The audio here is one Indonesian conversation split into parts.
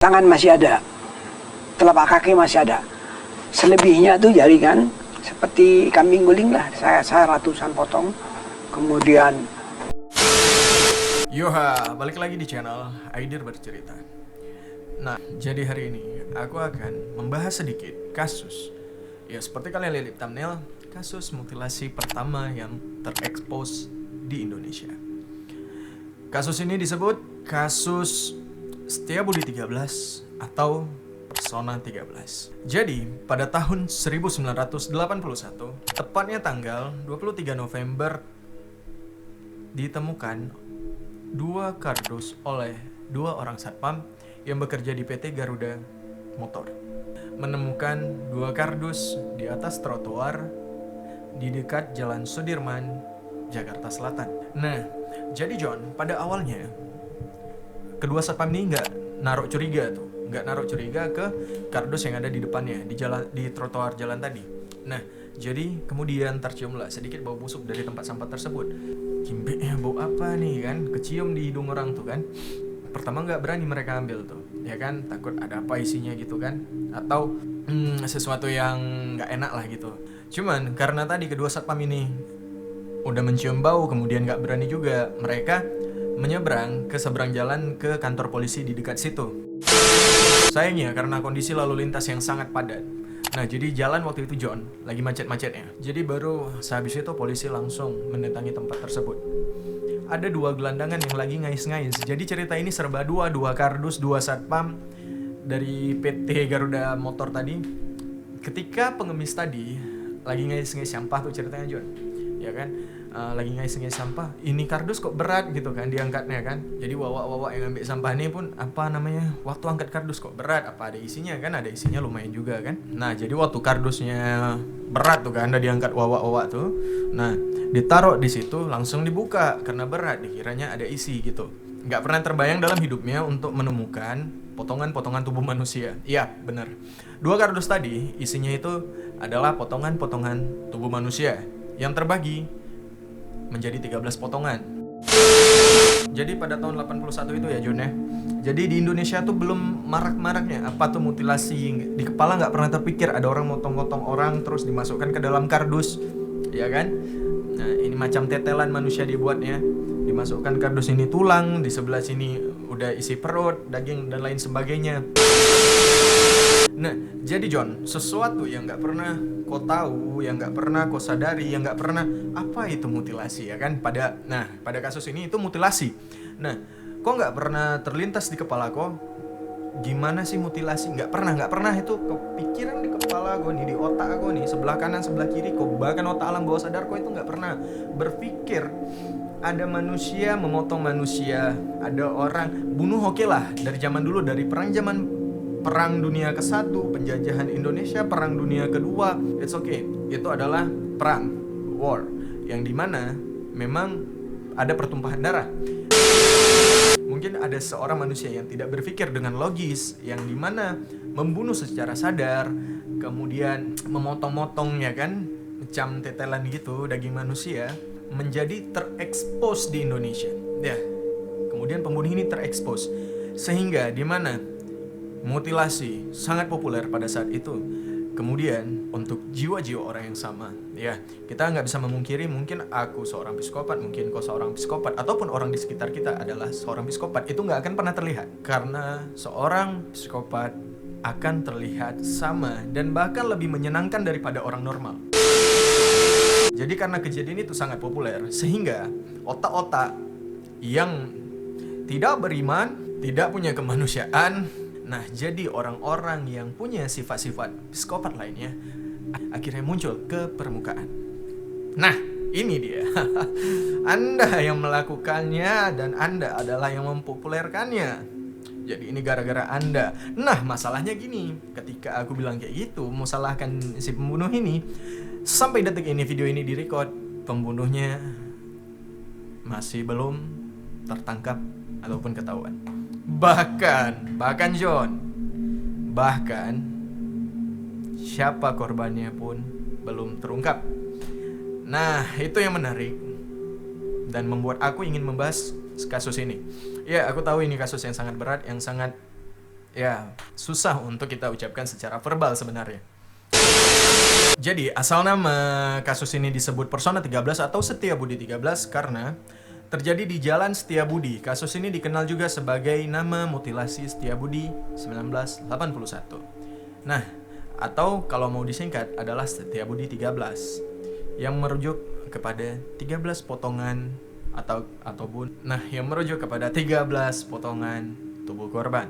Tangan masih ada, telapak kaki masih ada. Selebihnya tuh jaringan seperti kambing guling lah. Saya ratusan potong. Kemudian Yoha, balik lagi di channel Aidir Bercerita. Nah, jadi hari ini aku akan membahas sedikit kasus. Ya, seperti kalian lihat di thumbnail, kasus mutilasi pertama yang terekspos di Indonesia. Kasus ini disebut kasus Setiabudi 13 atau Persona 13. Jadi, pada tahun 1981, tepatnya tanggal 23 November, ditemukan dua kardus oleh dua orang satpam yang bekerja di PT Garuda Motor. Menemukan dua kardus di atas trotoar di dekat Jalan Sudirman, Jakarta Selatan. Nah, jadi John, pada awalnya kedua satpam ini nggak naruh curiga ke kardus yang ada di depannya, di trotoar jalan tadi. Nah, jadi kemudian terciumlah sedikit bau busuk dari tempat sampah tersebut. Gimbeknya bau apa nih kan, kecium di hidung orang tuh kan. Pertama nggak berani mereka ambil tuh, ya kan, takut ada apa isinya gitu kan, atau sesuatu yang nggak enak lah gitu. Cuman karena tadi kedua satpam ini udah mencium bau, kemudian nggak berani juga, mereka menyeberang ke seberang jalan ke kantor polisi di dekat situ. Sayangnya karena kondisi lalu lintas yang sangat padat. Nah, jadi jalan waktu itu John lagi macet-macetnya. Jadi baru sehabis itu polisi langsung mendatangi tempat tersebut. Ada dua gelandangan yang lagi ngais-ngais. Jadi cerita ini serba dua kardus, dua satpam dari PT Garuda Motor tadi. Ketika pengemis tadi lagi ngais-ngais sampah tuh ceritanya John, ya kan? Lagi ngais-ngais sampah, ini kardus kok berat gitu kan diangkatnya kan. Jadi wawak-wawak yang ambil sampah ini pun waktu angkat kardus kok berat, apa ada isinya kan, ada isinya lumayan juga kan. Nah, jadi waktu kardusnya berat tuh kan, udah diangkat wawak-wawak tuh, nah ditaruh di situ langsung dibuka karena berat, dikiranya ada isi gitu. Nggak pernah terbayang dalam hidupnya untuk menemukan potongan-potongan tubuh manusia. Iya, benar. Dua kardus tadi isinya itu adalah potongan-potongan tubuh manusia yang terbagi menjadi 13 potongan. Jadi pada tahun 81 itu ya John ya. Jadi di Indonesia tuh belum marak-maraknya apa tuh mutilasi. Di kepala nggak pernah terpikir ada orang motong-motong orang terus dimasukkan ke dalam kardus, ya kan? Nah, ini macam tetelan manusia dibuatnya. Dimasukkan kardus ini tulang, di sebelah sini udah isi perut, daging dan lain sebagainya. Nah, jadi John, sesuatu yang nggak pernah kau tahu, yang nggak pernah kau sadari, yang nggak pernah, apa itu mutilasi ya kan? Pada kasus ini itu mutilasi. Nah, kok nggak pernah terlintas di kepala kau gimana sih mutilasi? Nggak pernah itu kepikiran di kepala kau nih, di otak kau nih, sebelah kanan sebelah kiri kau, bahkan otak alam bawah sadar kau itu nggak pernah berpikir ada manusia memotong manusia, ada orang bunuh. Oke lah, dari zaman dulu, dari Perang Dunia ke-1, penjajahan Indonesia, Perang Dunia Kedua, it's okay. Itu adalah perang, war, yang dimana memang ada pertumpahan darah. Mungkin ada seorang manusia yang tidak berpikir dengan logis, yang dimana membunuh secara sadar, kemudian memotong-motong ya kan, macam tetelan gitu, daging manusia, menjadi terekspos di Indonesia. Ya, kemudian pembunuh ini terekspos, sehingga dimana mutilasi sangat populer pada saat itu. Kemudian untuk jiwa-jiwa orang yang sama, ya kita nggak bisa memungkiri, mungkin aku seorang psikopat, mungkin kau seorang psikopat, ataupun orang di sekitar kita adalah seorang psikopat, itu nggak akan pernah terlihat, karena seorang psikopat akan terlihat sama dan bahkan lebih menyenangkan daripada orang normal. Jadi karena kejadian itu sangat populer, sehingga otak-otak yang tidak beriman, tidak punya kemanusiaan, nah, jadi orang-orang yang punya sifat-sifat psikopat lainnya akhirnya muncul ke permukaan. Nah, ini dia. Anda yang melakukannya dan Anda adalah yang mempopulerkannya. Jadi ini gara-gara Anda. Nah, masalahnya gini, ketika aku bilang kayak gitu, mau salahkan si pembunuh ini, sampai detik ini video ini direcord, pembunuhnya masih belum tertangkap ataupun ketahuan. Bahkan John, siapa korbannya pun belum terungkap. Nah, itu yang menarik dan membuat aku ingin membahas kasus ini. Ya, aku tahu ini kasus yang sangat berat, yang sangat Ya, susah untuk kita ucapkan secara verbal sebenarnya. Jadi, asal nama kasus ini disebut Persona 13 atau Setiabudi 13 karena terjadi di Jalan Setiabudi. Kasus ini dikenal juga sebagai nama mutilasi Setiabudi 1981. Nah, atau kalau mau disingkat adalah Setiabudi 13 yang merujuk kepada 13 potongan yang merujuk kepada 13 potongan tubuh korban.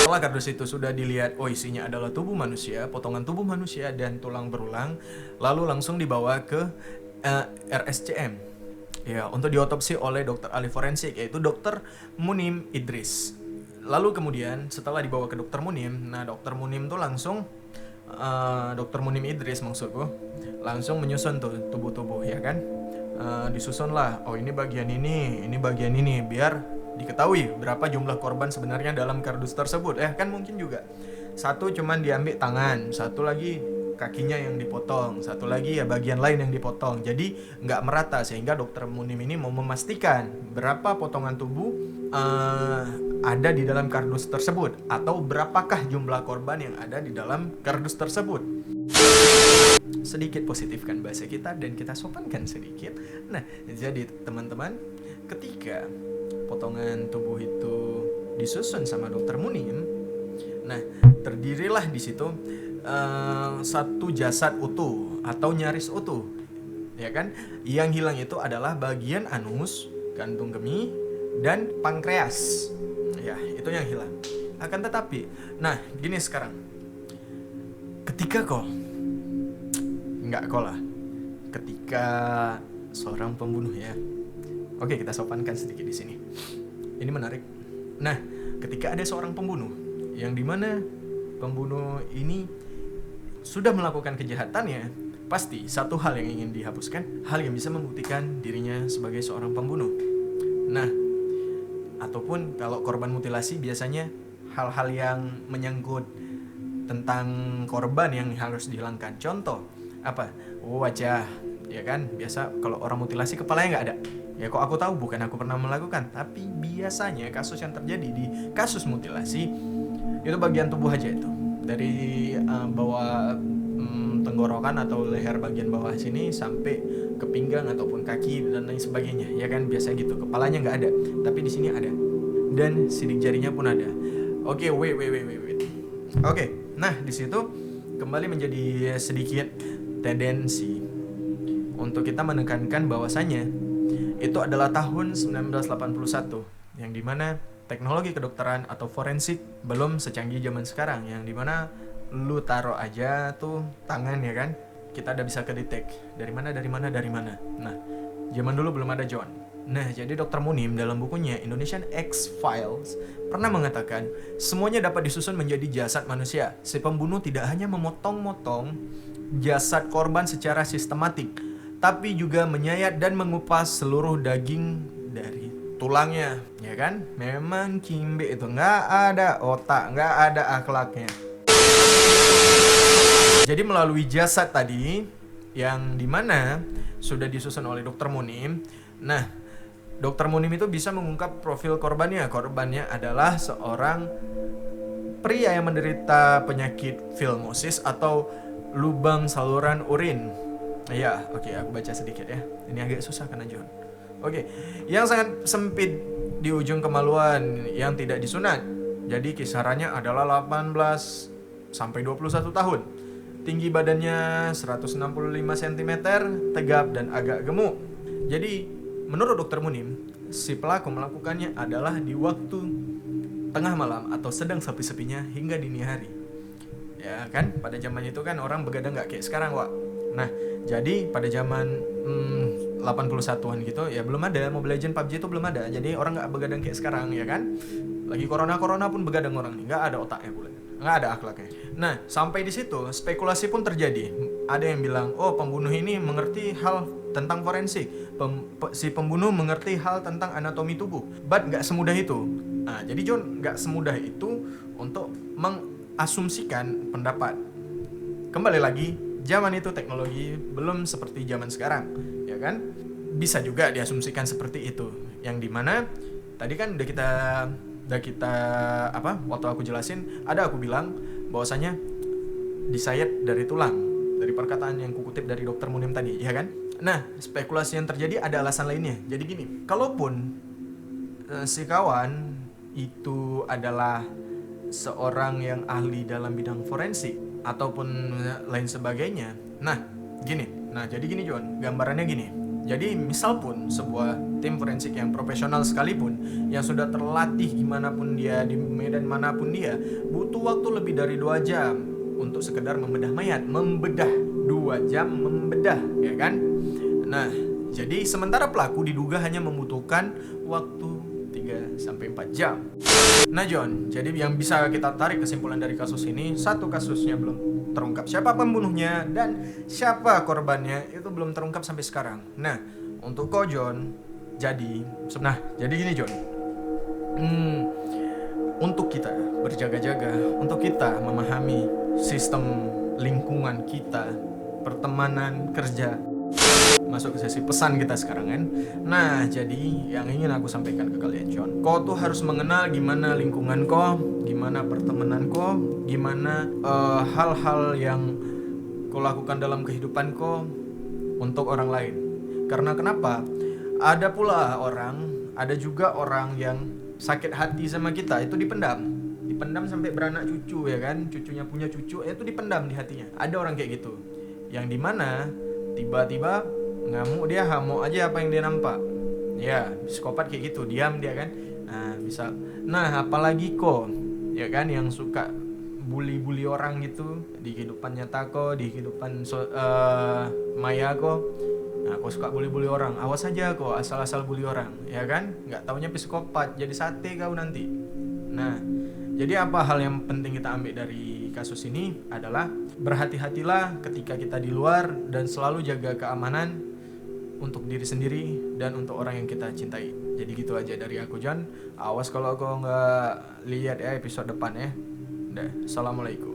Setelah kardus itu sudah dilihat, isinya adalah tubuh manusia, potongan tubuh manusia dan tulang berulang, lalu langsung dibawa ke RSCM. Ya, untuk diotopsi oleh dokter ahli forensik yaitu Dokter Munim Idris. Lalu kemudian setelah dibawa ke Dokter Munim, Dokter Munim tuh langsung Dokter Munim Idris maksudku langsung menyusun tuh tubuh-tubuh ya kan. Disusun lah, ini bagian ini, biar diketahui berapa jumlah korban sebenarnya dalam kardus tersebut. Kan mungkin juga satu cuman diambil tangan, satu lagi kakinya yang dipotong, satu lagi ya bagian lain yang dipotong, jadi nggak merata, sehingga Dokter Munim ini mau memastikan berapa potongan tubuh ada di dalam kardus tersebut, atau berapakah jumlah korban yang ada di dalam kardus tersebut. Sedikit positifkan bahasa kita dan kita sopankan sedikit. Nah, jadi teman-teman, ketika potongan tubuh itu disusun sama Dokter Munim, terdirilah di situ satu jasad utuh atau nyaris utuh, ya kan? Yang hilang itu adalah bagian anus, gantung kemih, dan pankreas. Ya, itu yang hilang. Akan tetapi, gini sekarang. Ketika seorang pembunuh ya. Oke, kita sopankan sedikit di sini. Ini menarik. Ketika ada seorang pembunuh, yang dimana pembunuh ini sudah melakukan kejahatannya, pasti satu hal yang ingin dihapuskan, hal yang bisa membuktikan dirinya sebagai seorang pembunuh. Ataupun kalau korban mutilasi biasanya hal-hal yang menyangkut tentang korban yang harus dihilangkan. Contoh, wajah, ya kan? Biasa kalau orang mutilasi kepalanya nggak ada. Ya kok aku tahu, bukan aku pernah melakukan, tapi biasanya kasus yang terjadi di kasus mutilasi itu bagian tubuh aja itu. Dari bawah tenggorokan atau leher bagian bawah sini sampai ke pinggang ataupun kaki dan lain sebagainya, ya kan, biasa gitu. Kepalanya nggak ada, tapi di sini ada, dan sidik jarinya pun ada. Oke, wait. Oke, di situ kembali menjadi sedikit tendensi untuk kita menekankan bahwasannya itu adalah tahun 1981, yang dimana teknologi kedokteran atau forensik belum secanggih zaman sekarang, yang dimana lu taruh aja tuh tangan, ya kan, kita udah bisa kedetek dari mana. Zaman dulu belum ada John. Jadi Dr. Munim dalam bukunya Indonesian X-Files pernah mengatakan semuanya dapat disusun menjadi jasad manusia. Si pembunuh tidak hanya memotong-motong jasad korban secara sistematik, tapi juga menyayat dan mengupas seluruh daging dari tulangnya, ya kan? Memang Kimbe itu nggak ada otak, nggak ada akhlaknya. Jadi melalui jasad tadi yang dimana sudah disusun oleh Dr. Munim, Dr. Munim itu bisa mengungkap profil korbannya. Korbannya adalah seorang pria yang menderita penyakit filmosis atau lubang saluran urin. Ya, oke, aku baca sedikit ya. Ini agak susah karena John. Oke, yang sangat sempit di ujung kemaluan yang tidak disunat. Jadi kisarannya adalah 18 sampai 21 tahun. Tinggi badannya 165 cm, tegap dan agak gemuk. Jadi menurut Dr. Munim, si pelaku melakukannya adalah di waktu tengah malam atau sedang sepi-sepinya hingga dini hari. Ya kan, pada zaman itu kan orang begadang nggak kayak sekarang, Wak. Jadi pada zaman 81-an gitu, ya belum ada Mobile Legends, PUBG itu belum ada. Jadi orang nggak begadang kayak sekarang, ya kan. Lagi corona pun begadang orang nih, nggak ada otaknya pula, nggak ada akhlaknya. Sampai di situ spekulasi pun terjadi. Ada yang bilang, pembunuh ini mengerti hal tentang forensik, si pembunuh mengerti hal tentang anatomi tubuh. But nggak semudah itu. Jadi John nggak semudah itu untuk mengasumsikan pendapat. Kembali lagi, zaman itu teknologi belum seperti zaman sekarang, ya kan? Bisa juga diasumsikan seperti itu, yang dimana tadi kan udah kita udah kita waktu aku jelasin, aku bilang bahwasanya disayat dari tulang, dari perkataan yang kukutip dari Dokter Munim tadi, ya kan? Nah, spekulasi yang terjadi ada alasan lainnya. Jadi gini, kalaupun si kawan itu adalah seorang yang ahli dalam bidang forensik ataupun lain sebagainya. Jadi gini John, gambarannya gini. Jadi misal pun sebuah tim forensik yang profesional sekalipun, yang sudah terlatih gimana pun dia, di medan manapun dia, butuh waktu lebih dari 2 jam untuk sekedar membedah mayat. 2 jam membedah, ya kan? Nah, jadi sementara pelaku diduga hanya membutuhkan waktu 3-4 jam. Nah John, jadi yang bisa kita tarik kesimpulan dari kasus ini, satu, kasusnya belum terungkap siapa pembunuhnya dan siapa korbannya, itu belum terungkap sampai sekarang. Nah, untuk kau John, jadi gini John, untuk kita berjaga-jaga, untuk kita memahami sistem lingkungan kita, pertemanan, kerja, masuk ke sesi pesan kita sekarang kan. Nah, jadi yang ingin aku sampaikan ke kalian John, kau tuh harus mengenal gimana lingkungan kau, gimana pertemanan kau, gimana hal-hal yang kau lakukan dalam kehidupan kau untuk orang lain. Karena kenapa? Ada juga orang yang sakit hati sama kita, itu dipendam sampai beranak cucu, ya kan, cucunya punya cucu, itu dipendam di hatinya. Ada orang kayak gitu, yang dimana tiba-tiba ngamuk, dia hamuk aja apa yang dia nampak. Ya, psikopat kayak gitu, diam dia kan. Apalagi kok, ya kan, yang suka bully orang gitu di kehidupan nyata kok, di kehidupan maya kok. Nah, kok suka bully orang, awas aja kok, asal-asal bully orang, ya kan? Nggak taunya psikopat, jadi sate kau nanti. Nah, jadi apa hal yang penting kita ambil dari kasus ini adalah berhati-hatilah ketika kita di luar dan selalu jaga keamanan untuk diri sendiri dan untuk orang yang kita cintai. Jadi gitu aja dari aku John. Awas kalau kau nggak lihat ya episode depan ya. Assalamualaikum.